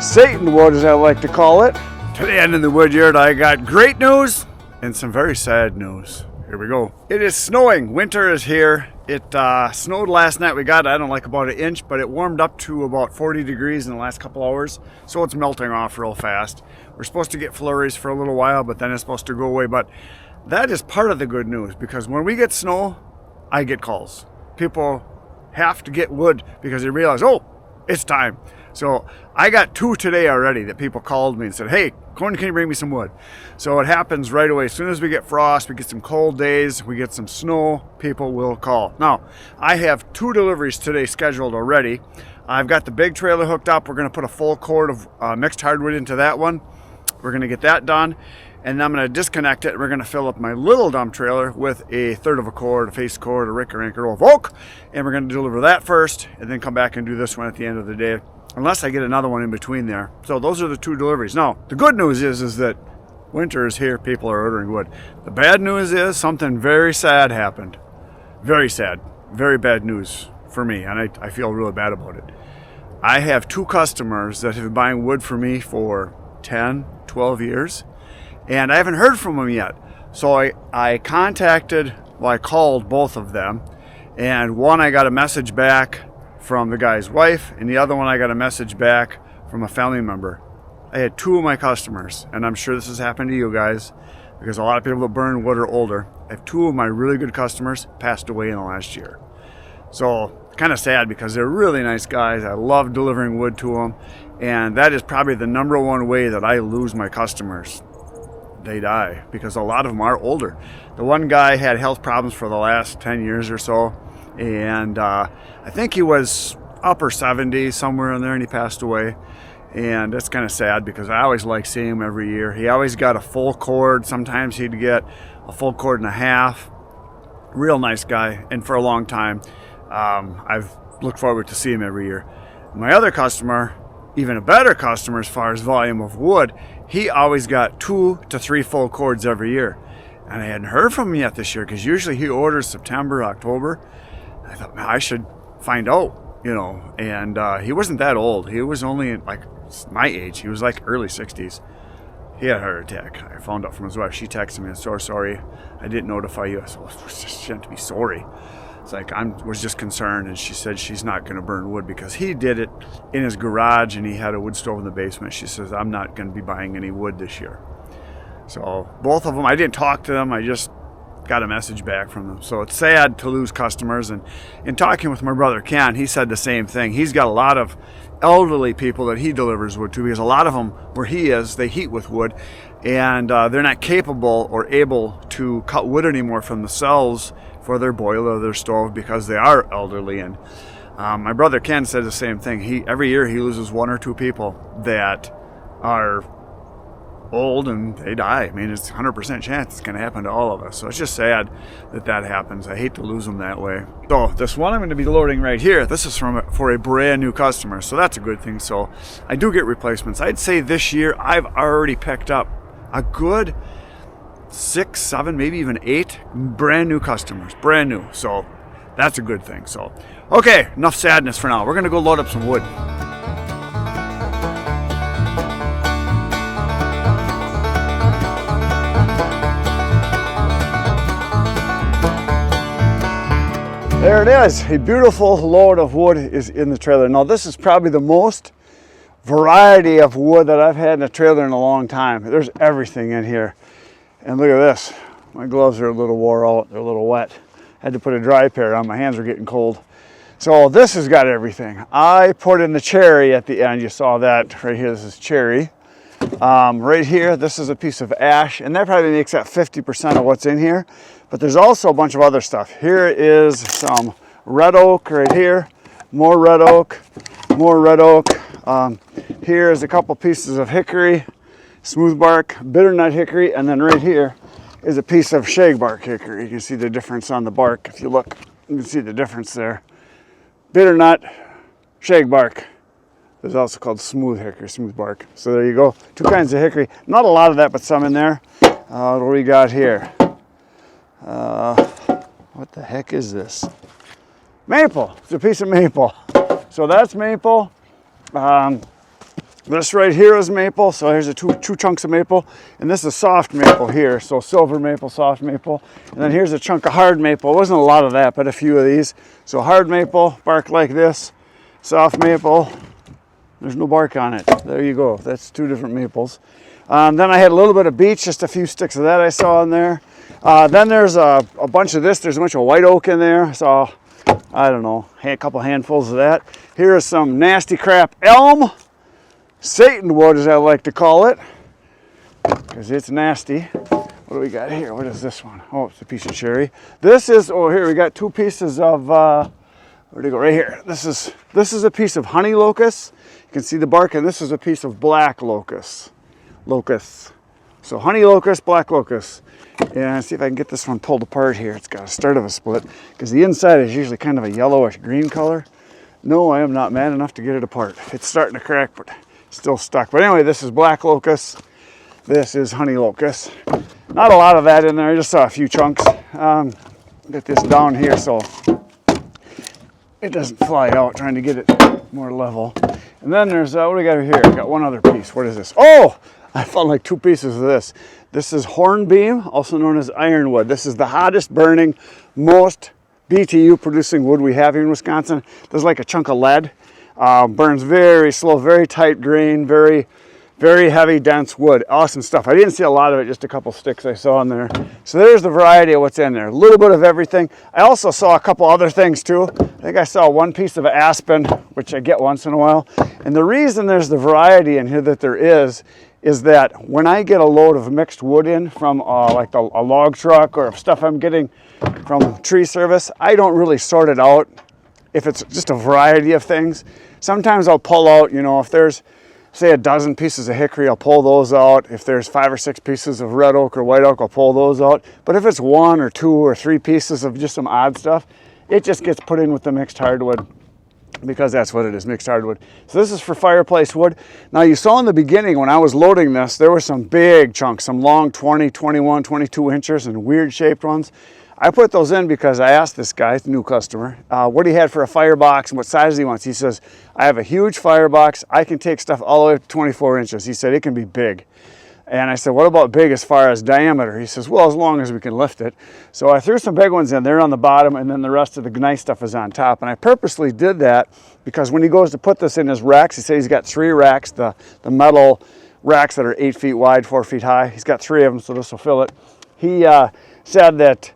Satan wood, as I like to call it. Today in the wood yard, I got great news and some very sad news. Here we go. It is snowing. Winter is here. It snowed last night. We got, I don't like about an inch, but it warmed up to about 40 degrees in the last couple hours. So it's melting off real fast. We're supposed to get flurries for a little while, but then it's supposed to go away. But that is part of the good news, because when we get snow, I get calls. People have to get wood because they realize, oh, it's time. So I got 2 today already that people called me and said, hey, Conan, can you bring me some wood? So it happens right away. As soon as we get frost, we get some cold days, we get some snow, people will call. Now, I have 2 deliveries today scheduled already. I've got the big trailer hooked up. We're going to put a full cord of mixed hardwood into that one. We're going to get that done. And then I'm going to disconnect it. We're going to fill up my little dump trailer with a 1/3 of a cord, a face cord, a rick or anchor of oak. And we're going to deliver that first and then come back and do this one at the end of the day, unless I get another one in between there. So those are the 2 deliveries. Now, the good news is that winter is here. People are ordering wood. The bad news is something very sad happened. Very sad. Very bad news for me, and I feel really bad about it. I have 2 customers that have been buying wood for me for 10, 12 years, and I haven't heard from them yet. So I called both of them, and one I got a message back from the guy's wife, and the other one I got a message back from a family member. I had 2 of my customers, and I'm sure this has happened to you guys, because a lot of people that burn wood are older. I have 2 of my really good customers passed away in the last year. So kind of sad, because they're really nice guys. I love delivering wood to them, and that is probably the number one way that I lose my customers. They die, because a lot of them are older. The one guy had health problems for the last 10 years or so, and I think he was upper 70s, somewhere in there, and he passed away. And it's kind of sad, because I always like seeing him every year. He always got a full cord. Sometimes he'd get a full cord and a half. Real nice guy, and for a long time. I've looked forward to see him every year. My other customer, even a better customer as far as volume of wood, he always got 2 to 3 full cords every year. And I hadn't heard from him yet this year, because usually he orders September, October. I thought, man, I should find out, you know. And he wasn't that old. He was only like my age. He was like early 60s. He had a heart attack. I found out from his wife. She texted me, so sorry, I didn't notify you. I said, well, she had to be sorry. It's like, I was just concerned, and she said she's not going to burn wood, because he did it in his garage, and he had a wood stove in the basement. She says, I'm not going to be buying any wood this year. So both of them, I didn't talk to them. I just got a message back from them. So it's sad to lose customers. And in talking with my brother Ken, he said the same thing. He's got a lot of elderly people that he delivers wood to, because a lot of them, where he is, they heat with wood, and they're not capable or able to cut wood anymore from themselves for their boiler or their stove, because they are elderly. And my brother Ken said the same thing. Every year he loses 1 or 2 people that are old and they die. I mean, it's 100% chance it's going to happen to all of us. So it's just sad that that happens. I hate to lose them that way. So this one I'm going to be loading right here, this is for a brand new customer. So that's a good thing. So I do get replacements. I'd say this year I've already picked up a good 6, 7, maybe even 8 brand new customers. Brand new. So that's a good thing. So, okay, enough sadness for now. We're going to go load up some wood. There it is. A beautiful load of wood is in the trailer. Now, this is probably the most variety of wood that I've had in a trailer in a long time. There's everything in here. And look at this. My gloves are a little wore out. They're a little wet. I had to put a dry pair on. My hands are getting cold. So this has got everything. I put in the cherry at the end. You saw that right here. This is cherry. Right here, this is a piece of ash, and that probably makes up 50% of what's in here. But there's also a bunch of other stuff. Here is some red oak right here, more red oak, more red oak. Here is a couple pieces of hickory, smooth bark, bitternut hickory, and then right here is a piece of shag bark hickory. You can see the difference on the bark. If you look, you can see the difference there. Bitternut, shag bark. There's also called smooth hickory, smooth bark. So there you go, 2 kinds of hickory. Not a lot of that, but some in there. What do we got here? What the heck is this? Maple. It's a piece of maple. So that's maple. This right here is maple, so here's the two chunks of maple, and this is soft maple here, so silver maple, soft maple, and then here's a chunk of hard maple. It wasn't a lot of that, but a few of these. So hard maple, bark like this, soft maple, there's no bark on it. There you go, that's two different maples. Then I had a little bit of beech, just a few sticks of that I saw in there. Then there's a bunch of this, there's a bunch of white oak in there. I saw, I don't know, a couple handfuls of that. Here is some nasty crap elm. Satan wood, as I like to call it, because it's nasty. What do we got here? What is this one? Oh, it's a piece of cherry. This is, oh, here we got two pieces of, where'd it go? Right here. This is a piece of honey locust. You can see the bark, and this is a piece of black locust. So honey locust, black locust. And see if I can get this one pulled apart here. It's got a start of a split, because the inside is usually kind of a yellowish green color. No, I am not mad enough to get it apart. It's starting to crack, but still stuck. But anyway, this is black locust. This is honey locust. Not a lot of that in there. I just saw a few chunks. Get this down here so it doesn't fly out, trying to get it more level. And then there's, what do we got here? I got one other piece. What is this? Oh, I found like two pieces of this. This is hornbeam, also known as ironwood. This is the hottest burning, most BTU producing wood we have here in Wisconsin. There's like a chunk of lead. Burns very slow, very tight grain, very, very heavy, dense wood. Awesome stuff. I didn't see a lot of it, just a couple sticks I saw in there. So there's the variety of what's in there. A little bit of everything. I also saw a couple other things too. I think I saw one piece of aspen, which I get once in a while. And the reason there's the variety in here that there is that when I get a load of mixed wood in from like a log truck or stuff I'm getting from tree service, I don't really sort it out if it's just a variety of things. Sometimes I'll pull out, you know, if there's, say, a dozen pieces of hickory, I'll pull those out. If there's 5 or 6 pieces of red oak or white oak, I'll pull those out. But if it's 1 or 2 or 3 pieces of just some odd stuff, it just gets put in with the mixed hardwood, because that's what it is, mixed hardwood. So this is for fireplace wood. Now you saw in the beginning when I was loading this, there were some big chunks, some long 20, 21, 22 inches and weird shaped ones. I put those in because I asked this guy, the new customer, what he had for a firebox and what size he wants. He says, I have a huge firebox. I can take stuff all the way up to 24 inches. He said, it can be big. And I said, what about big as far as diameter? He says, well, as long as we can lift it. So I threw some big ones in there on the bottom, and then the rest of the nice stuff is on top. And I purposely did that because when he goes to put this in his racks, he said he's got 3 racks, the metal racks that are 8 feet wide, 4 feet high. He's got 3 of them, so this will fill it. He said that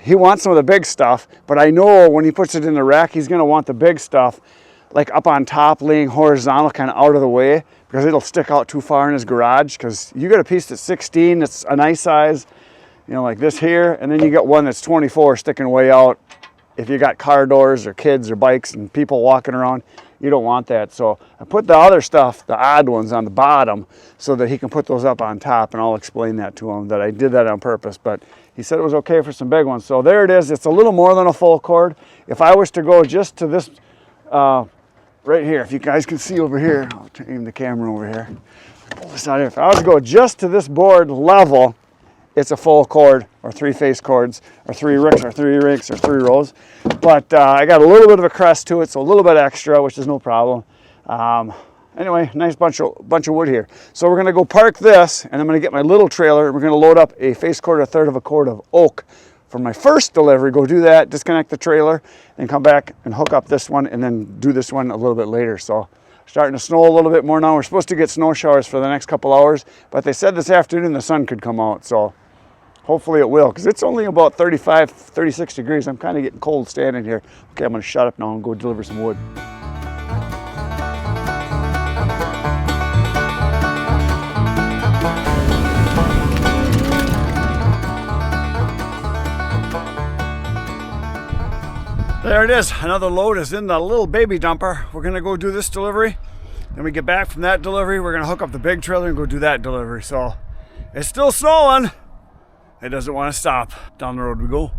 he wants some of the big stuff, but I know when he puts it in the rack, he's going to want the big stuff like up on top, laying horizontal, kind of out of the way, because it'll stick out too far in his garage. Because you got a piece that's 16, that's a nice size, you know, like this here, and then you got one that's 24 sticking way out. If you got car doors or kids or bikes and people walking around, you don't want that. So I put the other stuff, the odd ones, on the bottom so that he can put those up on top, and I'll explain that to him, that I did that on purpose. But he said it was okay for some big ones. So there it is. It's a little more than a full cord. If I was to go just to this, right here, if you guys can see over here, I'll aim the camera over here. Pull this out here. If I was to go just to this board level, it's a full cord, or 3 face cords, or 3 ricks, or 3 ricks, or 3 rows. But I got a little bit of a crest to it, so a little bit extra, which is no problem. Anyway, nice bunch of wood here. So we're gonna go park this, and I'm gonna get my little trailer, and we're gonna load up a face cord, 1/3 of a cord of oak for my first delivery. Go do that, disconnect the trailer, and come back and hook up this one, and then do this one a little bit later. So starting to snow a little bit more now. We're supposed to get snow showers for the next couple hours, but they said this afternoon the sun could come out, so hopefully it will, because it's only about 35, 36 degrees. I'm kind of getting cold standing here. Okay, I'm gonna shut up now and go deliver some wood. There it is. Another load is in the little baby dumper. We're gonna go do this delivery. Then we get back from that delivery, we're gonna hook up the big trailer and go do that delivery. So it's still snowing. It doesn't want to stop. Down the road we go.